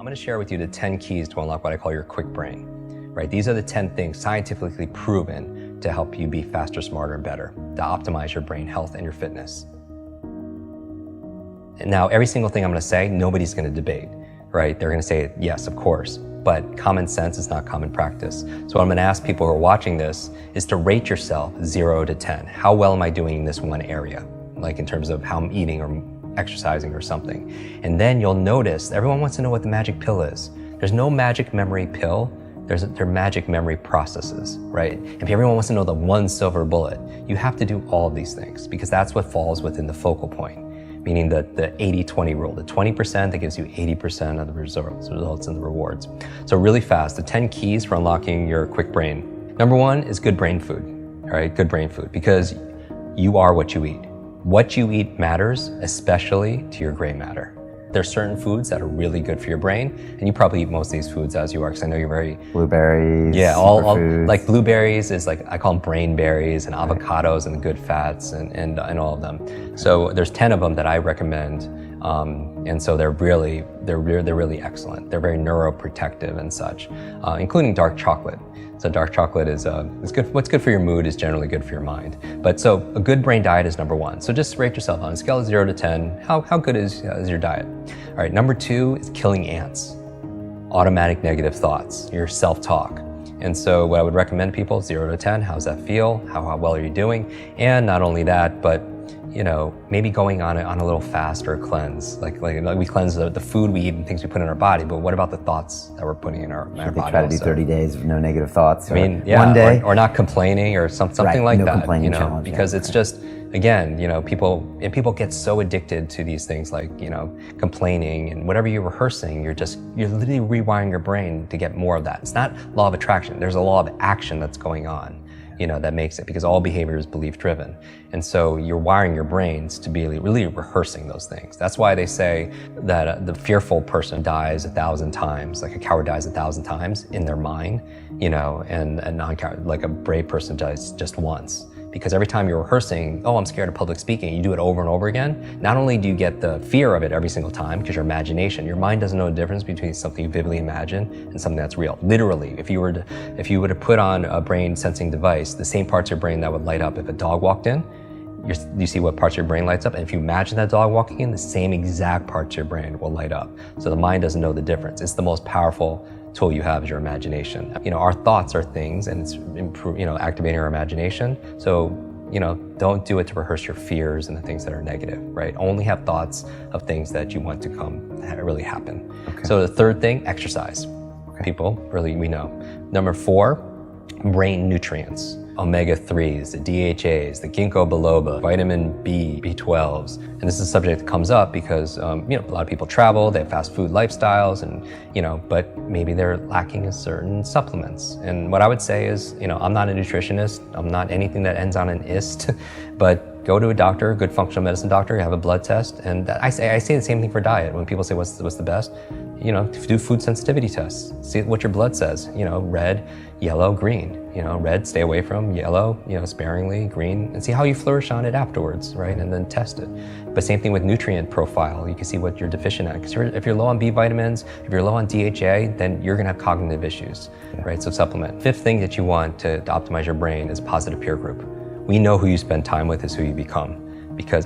I'm going to share with you the 10 keys to unlock what I call your quick brain, right? These are the 10 things scientifically proven to help you be faster, smarter, and better, to optimize your brain health and your fitness. And now, every single thing I'm going to say, nobody's going to debate, right? They're going to say, yes, of course, but common sense is not common practice. So what I'm going to ask people who are watching this is to rate yourself 0 to 10. How well am I doing in this one area? Like in terms of how I'm eating or exercising or something. And then you'll notice, everyone wants to know what the magic pill is. There's no magic memory pill. They're magic memory processes, right? If everyone wants to know the one silver bullet, you have to do all of these things because that's what falls within the focal point, meaning the 80-20 rule, the 20% that gives you 80% of the results and the rewards. So really fast, the 10 keys for unlocking your quick brain. Number one is good brain food, all right? Good brain food, because you are what you eat. What you eat matters, especially to your gray matter. There's certain foods that are really good for your brain, and you probably eat most of these foods as you are, because I know you're very... Blueberries, yeah, all like blueberries is like, I call them brain berries, and avocados and the good fats and all of them. So there's 10 of them that I recommend, and so they're really excellent. They're very neuroprotective and such, including dark chocolate. So dark chocolate is good. What's good for your mood is generally good for your mind. But so a good brain diet is number one. So just rate yourself on a scale of 0 to 10. How good is your diet? All right, number two is killing ants. Automatic negative thoughts, your self-talk. And so what I would recommend people, 0 to 10, how's that feel? How well are you doing? And not only that, but maybe going on a little fast or a cleanse. Like we cleanse the food we eat and things we put in our body, but what about the thoughts that we're putting in our body? Try to do 30 days of no negative thoughts. I mean, yeah, one day. Or not complaining or something right, like no that. Complaining challenge, because it's just, again, people get so addicted to these things like, complaining and whatever you're rehearsing, you're literally rewiring your brain to get more of that. It's not law of attraction. There's a law of action that's going on. That makes it, because all behavior is belief driven. And so you're wiring your brains to be really rehearsing those things. That's why they say that the fearful person dies 1,000 times, like a coward dies 1,000 times in their mind, and a non-coward, like a brave person dies just once. Because every time you're rehearsing, oh, I'm scared of public speaking, you do it over and over again, not only do you get the fear of it every single time, because your mind doesn't know the difference between something you vividly imagine and something that's real. Literally, if you were to put on a brain sensing device, the same parts of your brain that would light up if a dog walked in, you see what parts of your brain lights up, and if you imagine that dog walking in, the same exact parts of your brain will light up. So the mind doesn't know the difference. It's the most powerful tool you have is your imagination. Our thoughts are things, and it's activating our imagination. So, don't do it to rehearse your fears and the things that are negative, right? Only have thoughts of things that you want to really happen. Okay. So the third thing, exercise. Okay. People, really, we know. Number 4, brain nutrients. Omega-3s, the DHAs, the ginkgo biloba, vitamin B, B12s. And this is a subject that comes up because, a lot of people travel, they have fast food lifestyles, and, but maybe they're lacking in certain supplements. And what I would say is, I'm not a nutritionist, I'm not anything that ends on an ist, but go to a doctor, a good functional medicine doctor, have a blood test. And I say the same thing for diet. When people say, what's the best? Do food sensitivity tests. See what your blood says. Red, yellow, green. Red, stay away from. Yellow, sparingly. Green, and see how you flourish on it afterwards, right? And then test it. But same thing with nutrient profile. You can see what you're deficient at. Because if you're low on B vitamins, if you're low on DHA, then you're gonna have cognitive issues, right? So supplement. 5th thing that you want to optimize your brain is positive peer group. We know who you spend time with is who you become.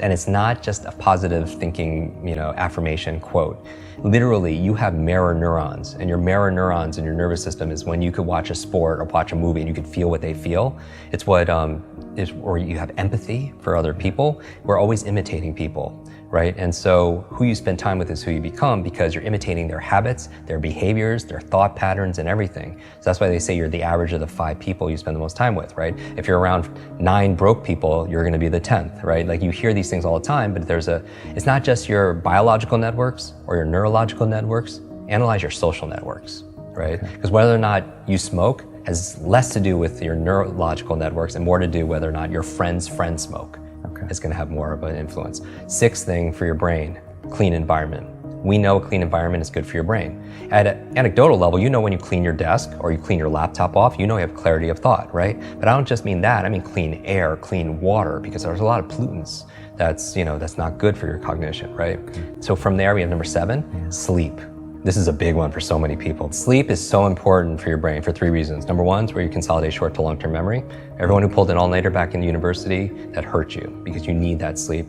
And it's not just a positive thinking, affirmation quote. Literally, you have mirror neurons, and your mirror neurons in your nervous system is when you could watch a sport or watch a movie and you could feel what they feel. It's what or you have empathy for other people. We're always imitating people, right? And so who you spend time with is who you become, because you're imitating their habits, their behaviors, their thought patterns, and everything. So that's why they say you're the average of the 5 people you spend the most time with, right? If you're around 9 broke people, you're gonna be the 10th, right? Like you hear these things all the time, but it's not just your biological networks or your neurological networks, analyze your social networks, right? Because whether or not you smoke has less to do with your neurological networks and more to do whether or not your friend's friend smoke. Okay. Is going to have more of an influence. 6th thing for your brain, clean environment. We know a clean environment is good for your brain. At an anecdotal level, when you clean your desk or you clean your laptop off, you have clarity of thought, right? But I don't just mean that, I mean clean air, clean water, because there's a lot of pollutants that's not good for your cognition, right? So from there, we have number 7, sleep. This is a big one for so many people. Sleep is so important for your brain for 3 reasons. Number 1 is where you consolidate short to long-term memory. Everyone who pulled an all-nighter back in university, that hurt you because you need that sleep.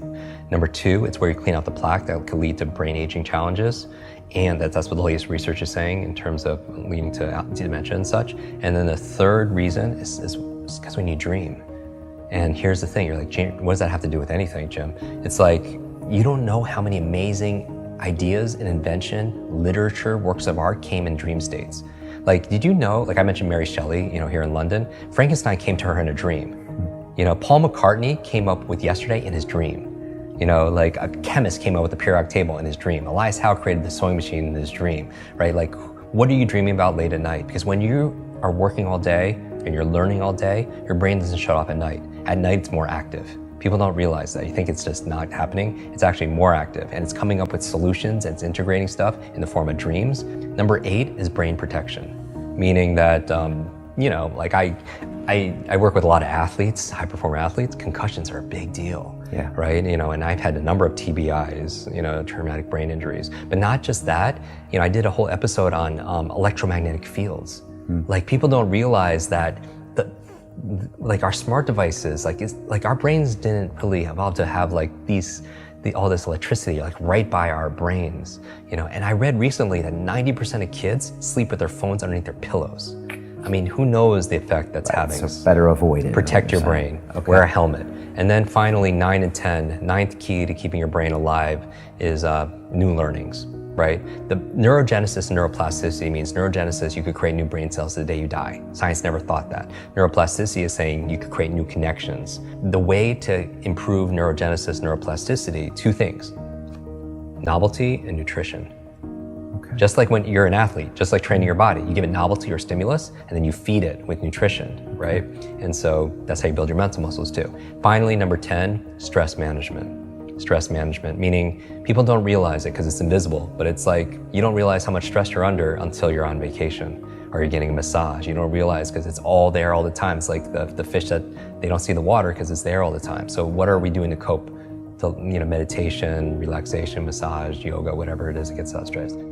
Number 2, it's where you clean out the plaque that could lead to brain aging challenges. And that's what the latest research is saying in terms of leading to dementia and such. And then the 3rd reason is because when you dream. And here's the thing, you're like, what does that have to do with anything, Jim? It's like, you don't know how many amazing ideas and invention, literature, works of art came in dream states. Like, did you know, like I mentioned Mary Shelley, here in London, Frankenstein came to her in a dream. Paul McCartney came up with Yesterday in his dream. Like a chemist came up with the periodic table in his dream. Elias Howe created the sewing machine in his dream, right? Like, what are you dreaming about late at night? Because when you are working all day and you're learning all day, your brain doesn't shut off at night. At night, it's more active. People don't realize that. You think it's just not happening. It's actually more active, and it's coming up with solutions and it's integrating stuff in the form of dreams. Number 8 is brain protection, meaning that, like I work with a lot of athletes, high performer athletes. Concussions are a big deal, right? And I've had a number of TBIs, traumatic brain injuries. But not just that, I did a whole episode on electromagnetic fields. Like, people don't realize that like our smart devices, like our brains didn't really evolve to have like all this electricity like right by our brains, And I read recently that 90% of kids sleep with their phones underneath their pillows. I mean, who knows the effect that's having? So better avoid it. Protect your brain. Okay. Wear a helmet. And then finally, 9 and 10, ninth key to keeping your brain alive is new learnings, right? The neurogenesis and neuroplasticity means neurogenesis, you could create new brain cells the day you die. Science never thought that. Neuroplasticity is saying you could create new connections. The way to improve neurogenesis, neuroplasticity, 2 things, novelty and nutrition. Just like when you're an athlete, just like training your body, you give it novelty or stimulus, and then you feed it with nutrition, right? And so that's how you build your mental muscles too. Finally, number 10, stress management. Stress management, meaning people don't realize it because it's invisible, but it's like you don't realize how much stress you're under until you're on vacation or you're getting a massage. You don't realize because it's all there all the time. It's like the fish that they don't see the water because it's there all the time. So what are we doing to cope? Meditation, relaxation, massage, yoga, whatever it is that gets us stressed.